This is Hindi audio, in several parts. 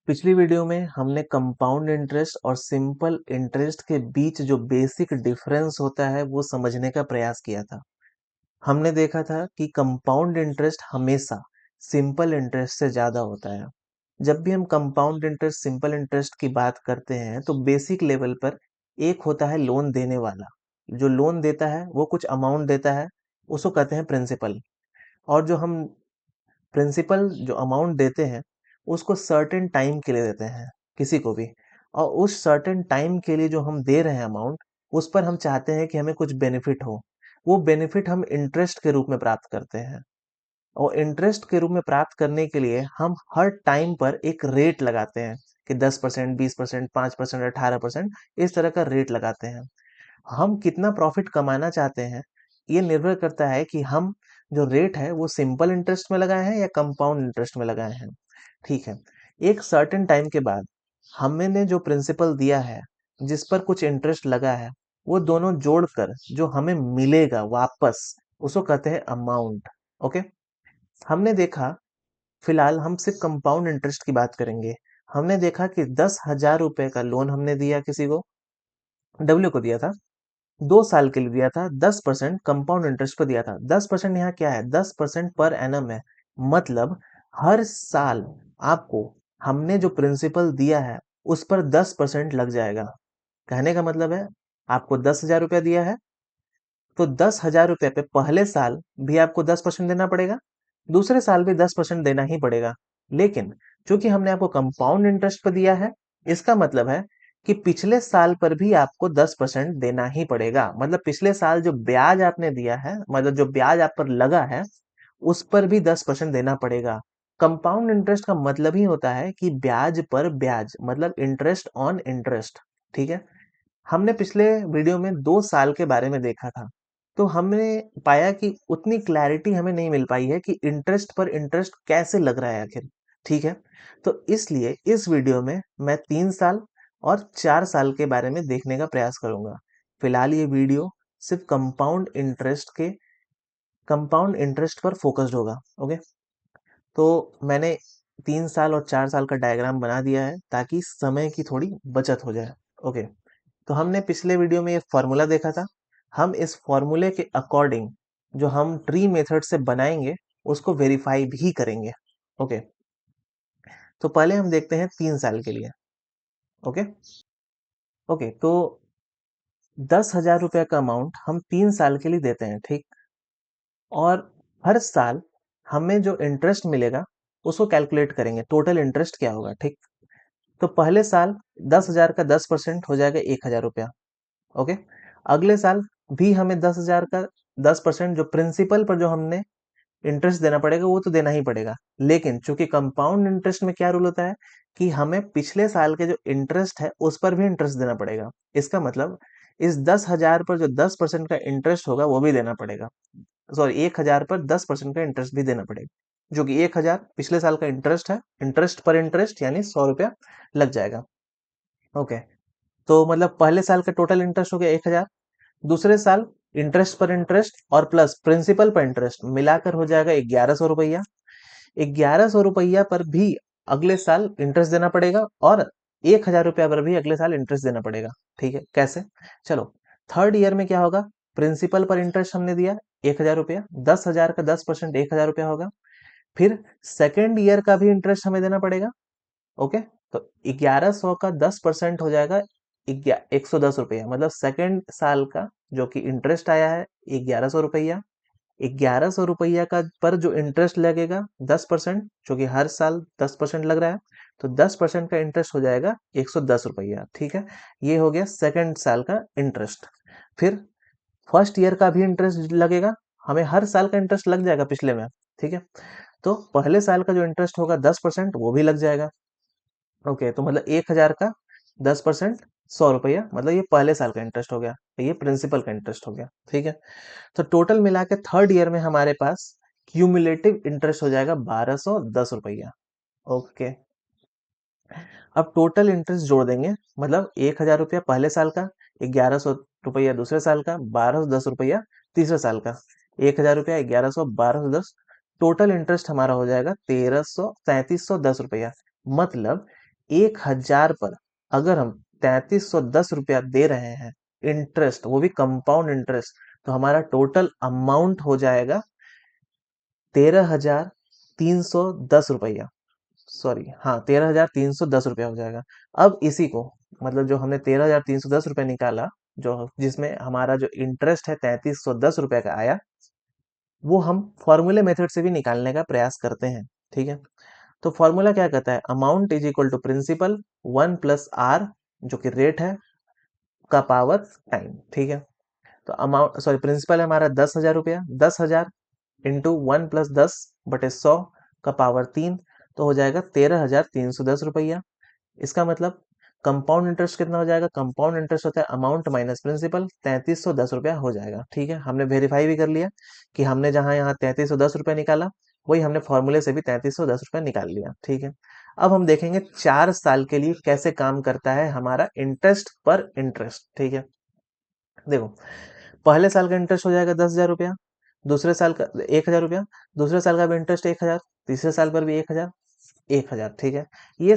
पिछली वीडियो में हमने कंपाउंड इंटरेस्ट और सिंपल इंटरेस्ट के बीच जो बेसिक डिफरेंस होता है वो समझने का प्रयास किया था। हमने देखा था कि कंपाउंड इंटरेस्ट हमेशा सिंपल इंटरेस्ट से ज्यादा होता है। जब भी हम कंपाउंड इंटरेस्ट सिंपल इंटरेस्ट की बात करते हैं तो बेसिक लेवल पर एक होता है लोन देने वाला। जो लोन देता है वो कुछ अमाउंट देता है, उसको कहते हैं प्रिंसिपल। और जो हम प्रिंसिपल जो अमाउंट देते हैं उसको सर्टेन टाइम के लिए देते हैं किसी को भी। और उस सर्टेन टाइम के लिए जो हम दे रहे हैं अमाउंट, उस पर हम चाहते हैं कि हमें कुछ बेनिफिट हो। वो बेनिफिट हम इंटरेस्ट के रूप में प्राप्त करते हैं। और इंटरेस्ट के रूप में प्राप्त करने के लिए हम हर टाइम पर एक रेट लगाते हैं कि 10%, 20%, 5%, 18%, इस तरह का रेट लगाते हैं। हम कितना प्रॉफिट कमाना चाहते हैं ये निर्भर करता है कि हम जो रेट है वो सिंपल इंटरेस्ट में लगाए हैं या कंपाउंड इंटरेस्ट में लगाए हैं। ठीक है। एक सर्टेन टाइम के बाद हमने जो प्रिंसिपल दिया है, जिस पर कुछ इंटरेस्ट लगा है, वो दोनों जोड़कर जो हमें मिलेगा वापस, उसको कहते हैं अमाउंट। ओके। हमने देखा, फिलहाल हम सिर्फ कंपाउंड इंटरेस्ट की बात करेंगे। हमने देखा कि 10,000 रुपए का लोन हमने दिया किसी को, डब्ल्यू को दिया था। 2 साल के लिए दिया था, 10% कंपाउंड इंटरेस्ट पर दिया था। 10% यहाँ क्या है? 10% पर एनम है। मतलब हर साल आपको हमने जो प्रिंसिपल दिया है उस पर 10% लग जाएगा। कहने का मतलब है, आपको 10,000 रुपया दिया है तो 10,000 रुपये पे पहले साल भी आपको 10% देना पड़ेगा, दूसरे साल भी 10% देना ही पड़ेगा। लेकिन चूंकि हमने आपको कंपाउंड इंटरेस्ट पर दिया है, इसका मतलब है कि पिछले साल पर भी आपको 10% देना ही पड़ेगा। मतलब पिछले साल जो ब्याज आपने दिया है, मतलब जो ब्याज आप पर लगा है, उस पर भी 10% देना पड़ेगा। कंपाउंड इंटरेस्ट का मतलब ही होता है कि ब्याज पर ब्याज, मतलब इंटरेस्ट ऑन इंटरेस्ट। ठीक है। हमने पिछले वीडियो में 2 साल के बारे में देखा था, तो हमने पाया कि उतनी क्लैरिटी हमें नहीं मिल पाई है कि इंटरेस्ट पर इंटरेस्ट कैसे लग रहा है आखिर। ठीक है। तो इसलिए इस वीडियो में मैं 3 साल और 4 साल के बारे में देखने का प्रयास करूंगा। फिलहाल ये वीडियो सिर्फ कंपाउंड इंटरेस्ट पर फोकस्ड होगा। ओके। तो मैंने 3 साल और 4 साल का डायग्राम बना दिया है ताकि समय की थोड़ी बचत हो जाए। ओके। तो हमने पिछले वीडियो में ये फॉर्मूला देखा था। हम इस फॉर्मूले के अकॉर्डिंग जो हम ट्री मेथड से बनाएंगे उसको वेरीफाई भी करेंगे। ओके। तो पहले हम देखते हैं 3 साल के लिए। ओके। ओके। तो 10,000 रुपये का अमाउंट हम 3 साल के लिए देते हैं। ठीक। और हर साल हमें जो इंटरेस्ट मिलेगा उसको कैलकुलेट करेंगे, टोटल इंटरेस्ट क्या होगा। ठीक। तो पहले साल 10,000 का 10% हो जाएगा 1,000 रुपया। ओके। अगले साल भी हमें 10,000 का 10% जो प्रिंसिपल पर जो हमने इंटरेस्ट देना पड़ेगा वो तो देना ही पड़ेगा। लेकिन चूंकि कंपाउंड इंटरेस्ट में क्या रूल होता है कि हमें पिछले साल के जो इंटरेस्ट है उस पर भी इंटरेस्ट देना पड़ेगा। इसका मतलब इस 10,000 पर जो 10% का इंटरेस्ट होगा वो भी देना पड़ेगा। सॉरी, 1,000 पर 10% का इंटरेस्ट भी देना पड़ेगा, जो कि 1,000 पिछले साल का इंटरेस्ट है। इंटरेस्ट पर इंटरेस्ट यानी 100 रुपया लग जाएगा। ओके। तो मतलब पहले साल का टोटल इंटरेस्ट हो गया 1,000, दूसरे साल इंटरेस्ट पर इंटरेस्ट और प्लस प्रिंसिपल पर इंटरेस्ट मिलाकर हो जाएगा 1,100 रुपया। 1,100 रुपया पर भी अगले साल इंटरेस्ट देना पड़ेगा और 1,000 रुपया पर भी अगले साल इंटरेस्ट देना पड़ेगा। ठीक है, कैसे? चलो, थर्ड ईयर में क्या होगा? प्रिंसिपल पर इंटरेस्ट हमने दिया 1,000 रुपया, 10,000 का 10% 1,000 रुपया होगा। फिर सेकेंड ईयर का भी इंटरेस्ट हमें देना पड़ेगा। ओके। तो 1,100 का 10% हो जाएगा 110 रुपया। मतलब सेकेंड साल का जो कि इंटरेस्ट आया है 1,100 रुपया, 1,100 रुपया का पर जो इंटरेस्ट लगेगा 10%, जो कि हर साल 10% लग रहा है, तो 10% का इंटरेस्ट हो जाएगा 110 रुपया। ठीक है। ये हो गया सेकेंड साल का इंटरेस्ट। फिर फर्स्ट ईयर का भी इंटरेस्ट लगेगा, हमें हर साल का इंटरेस्ट लग जाएगा पिछले में। ठीक है। तो पहले साल का जो इंटरेस्ट होगा 10% वो भी लग जाएगा। ओके। तो मतलब 1,000 का 10% 100 रुपया, मतलब ये पहले साल का इंटरेस्ट हो गया, ये प्रिंसिपल का इंटरेस्ट हो गया। ठीक है। तो टोटल मिला के थर्ड ईयर में हमारे पास क्यूमुलेटिव इंटरेस्ट हो जाएगा 1,210 रुपया। ओके। अब टोटल इंटरेस्ट जोड़ देंगे, मतलब 1,000 रुपया पहले साल का, 1,100 रुपया दूसरे साल का, 1,210 रुपया तीसरे साल का, 1,000 रुपया, 1,100, 1,210, टोटल इंटरेस्ट हमारा हो जाएगा 1,300, 3,310 रुपया। मतलब 1000 पर अगर हम 3310 रुपया दे रहे हैं इंटरेस्ट, वो भी कंपाउंड इंटरेस्ट, तो हमारा टोटल अमाउंट हो जाएगा 13,310 रुपया। सॉरी, हाँ, 13,310 रुपया हो जाएगा। अब इसी को, मतलब जो हमने 13,310 रुपया निकाला, जो जिसमें हमारा जो इंटरेस्ट है 3310 रुपया का आया, वो हम फॉर्मूले मेथड से भी निकालने का प्रयास करते हैं। ठीक है, तो फॉर्मूला क्या कहता है, amount is equal to principal 1 + r, जो कि रेट है, का पावर टाइम। ठीक है, तो अमाउंट, सॉरी, प्रिंसिपल है हमारा 10,000 रुपया, 10,000 इंटू 1 + 10/100 का पावर 3, तो हो जाएगा 13,310 रुपया। इसका मतलब कंपाउंड इंटरेस्ट कितना हो जाएगा, कंपाउंड इंटरेस्ट होता है अमाउंट माइनस प्रिंसिपल, 3310 रुपया हो जाएगा। ठीक है, हमने वेरीफाई भी कर लिया कि हमने जहां यहाँ 3310 रुपया निकाला, वही हमने फॉर्मूले से भी 3310 रुपया निकाल लिया। ठीक है, अब हम देखेंगे 4 साल के लिए कैसे काम करता है हमारा इंटरेस्ट पर इंटरेस्ट। ठीक है, देखो, पहले साल का इंटरेस्ट हो जाएगा 10,000 रुपया, दूसरे साल का 1,000 रुपया, दूसरे साल का भी इंटरेस्ट 1,000, तीसरे साल पर भी 1,000, 1,000। ठीक है, ये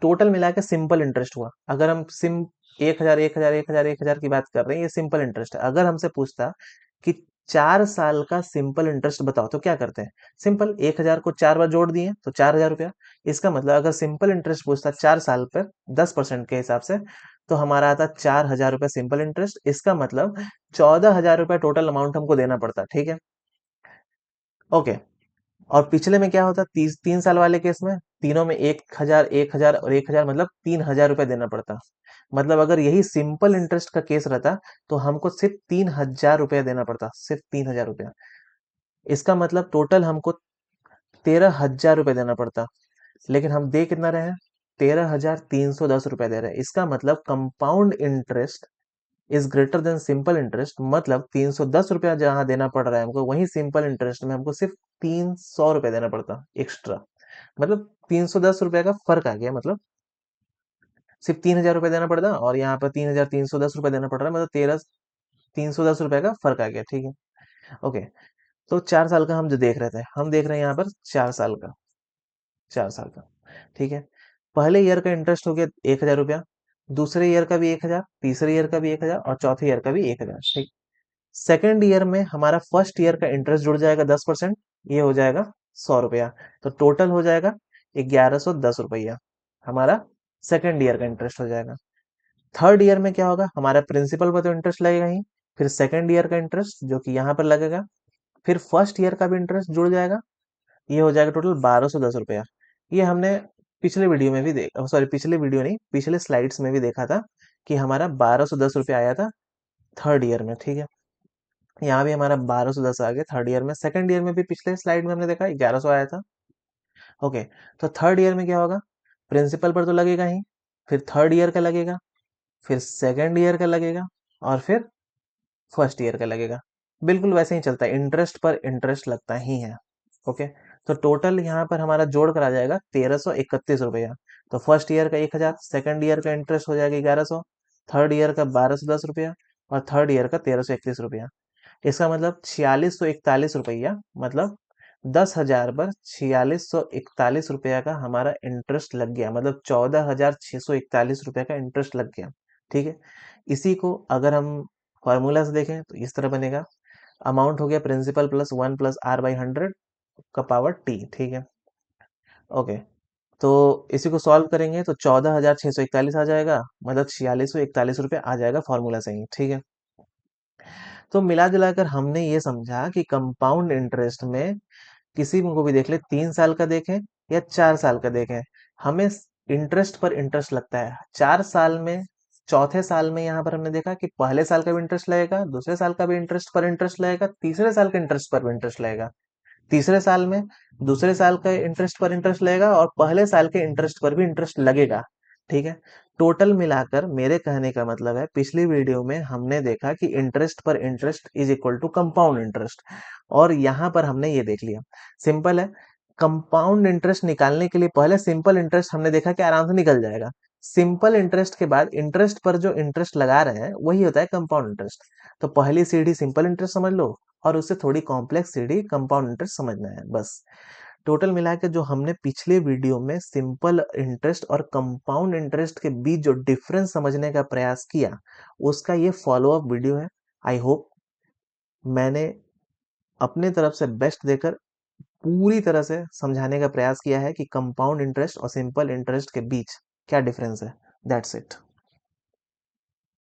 टोटल मिला के सिंपल इंटरेस्ट हुआ। अगर हम 1,000 1,000 1,000 1,000 की बात कर रहे हैं, ये सिंपल इंटरेस्ट है। अगर हमसे पूछता कि 4 साल का सिंपल इंटरेस्ट बताओ, तो क्या करते हैं, सिंपल 1,000 को 4 बार जोड़ दिए तो 4,000 रुपया। इसका मतलब अगर सिंपल इंटरेस्ट पूछता 4 साल पर 10% के हिसाब से, तो हमारा आता 4,000 रुपया सिंपल इंटरेस्ट। इसका मतलब 14,000 रुपया टोटल अमाउंट हमको देना पड़ता। ठीक है, ओके। और पिछले में क्या होता, 3 साल वाले केस में तीनों में 1,000 1,000 और 1,000, मतलब 3,000 रुपया देना पड़ता। मतलब अगर यही सिंपल इंटरेस्ट का केस रहता, तो हमको सिर्फ 3,000 रुपया देना पड़ता, सिर्फ 3,000 रुपया। इसका मतलब टोटल हमको 13,000 रुपया देना पड़ता, लेकिन हम दे कितना रहे हैं, 13,310 रुपया दे रहे हैं। इसका मतलब compound interest is greater than simple interest, मतलब 310 रुपया जहां देना पड़ रहा है हमको, वही सिंपल इंटरेस्ट में हमको सिर्फ 300 रुपया देना पड़ता एक्स्ट्रा। मतलब 310 रुपया का फर्क आ गया, मतलब सिर्फ 3,000 रुपया देना पड़ता और यहाँ पर 3,310 रुपया देना पड़ रहा है, मतलब 13,310 रुपया का फर्क आ गया। ठीक है, ओके। तो 4 साल का हम जो देख रहे थे, हम देख रहे हैं यहाँ पर 4 साल का, 4 साल का। ठीक है, पहले ईयर का इंटरेस्ट हो गया 1,000 रुपया, दूसरे ईयर का भी 1,000, तीसरे ईयर का भी 1,000 और चौथे ईयर का भी 1,000। ठीक, सेकेंड ईयर में हमारा फर्स्ट ईयर का इंटरेस्ट जुड़ जाएगा 10%, ये हो जाएगा 100 रुपया, तो टोटल हो जाएगा 1,110 रुपया, हमारा सेकेंड ईयर का इंटरेस्ट हो जाएगा। थर्ड ईयर में क्या होगा, हमारा प्रिंसिपल पर तो इंटरेस्ट लगेगा ही, फिर सेकेंड ईयर का इंटरेस्ट जो कि यहाँ पर लगेगा, फिर फर्स्ट ईयर का भी इंटरेस्ट जुड़ जाएगा, ये हो जाएगा टोटल 1,210 रुपया। ये हमने पिछले वीडियो में भी सॉरी, पिछले वीडियो नहीं, पिछले स्लाइड्स में भी देखा था कि हमारा 1,210 रुपया आया था थर्ड ईयर में। ठीक है, यहाँ भी हमारा 1,210 आ गया थर्ड ईयर में। सेकंड ईयर में भी पिछले स्लाइड में हमने देखा 1,100 आया था। ओके, तो थर्ड ईयर में क्या होगा, प्रिंसिपल पर तो लगेगा ही, फिर थर्ड ईयर का लगेगा, फिर सेकंड ईयर का लगेगा, और फिर फर्स्ट ईयर का लगेगा। बिल्कुल वैसे ही चलता है, इंटरेस्ट पर इंटरेस्ट लगता ही है। ओके, तो टोटल यहाँ पर हमारा जोड़ कर आ जाएगा 1,331 रुपया। तो फर्स्ट ईयर का 1,000, सेकंड ईयर का इंटरेस्ट हो जाएगा 1,100, थर्ड ईयर का 1,210 रुपया, और थर्ड ईयर का 1,331 रुपया। इसका मतलब 4,641 रुपया, मतलब 10,000 पर 4,641 रुपया का हमारा इंटरेस्ट लग गया, मतलब 14,641 रुपया का इंटरेस्ट लग गया। ठीक है, इसी को अगर हम फॉर्मूला से देखें तो इस तरह बनेगा, अमाउंट हो गया प्रिंसिपल प्लस 1 + r/100 का पावर t। ठीक है, ओके। तो इसी को सॉल्व करेंगे तो 14,641 आ जाएगा, मतलब 4,641 रुपया आ जाएगा फॉर्मूला से ही। ठीक है, तो मिला जुला कर हमने ये समझा कि कंपाउंड इंटरेस्ट में किसी को भी देख ले, 3 साल का देखें या 4 साल का देखें, हमें इंटरेस्ट पर इंटरेस्ट लगता है। 4 साल में, चौथे साल में यहाँ पर हमने देखा कि पहले साल का भी इंटरेस्ट लगेगा, दूसरे साल का भी इंटरेस्ट पर इंटरेस्ट लगेगा, तीसरे साल का इंटरेस्ट पर भी इंटरेस्ट लगेगा, तीसरे साल में दूसरे साल का इंटरेस्ट पर इंटरेस्ट लगेगा, और पहले साल के इंटरेस्ट पर भी इंटरेस्ट लगेगा। ठीक है, टोटल मिलाकर मेरे कहने का मतलब है, पिछली वीडियो में हमने देखा कि इंटरेस्ट पर interest is equal to compound interest, और यहां पर हमने ये देख लिया, सिंपल है। कंपाउंड इंटरेस्ट निकालने के लिए पहले सिंपल इंटरेस्ट हमने देखा कि आराम से निकल जाएगा। सिंपल इंटरेस्ट के बाद इंटरेस्ट पर जो इंटरेस्ट लगा रहे हैं वही होता है कंपाउंड इंटरेस्ट। तो पहली सीढ़ी सिंपल इंटरेस्ट समझ लो, और उससे थोड़ी कॉम्प्लेक्स सीढ़ी कंपाउंड इंटरेस्ट समझना है, बस। टोटल मिला के जो हमने पिछले वीडियो में सिंपल इंटरेस्ट और कंपाउंड इंटरेस्ट के बीच जो डिफरेंस समझने का प्रयास किया, उसका ये फॉलो अप वीडियो है। आई होप मैंने अपने तरफ से बेस्ट देकर पूरी तरह से समझाने का प्रयास किया है कि कंपाउंड इंटरेस्ट और सिंपल इंटरेस्ट के बीच क्या डिफरेंस है। That's it.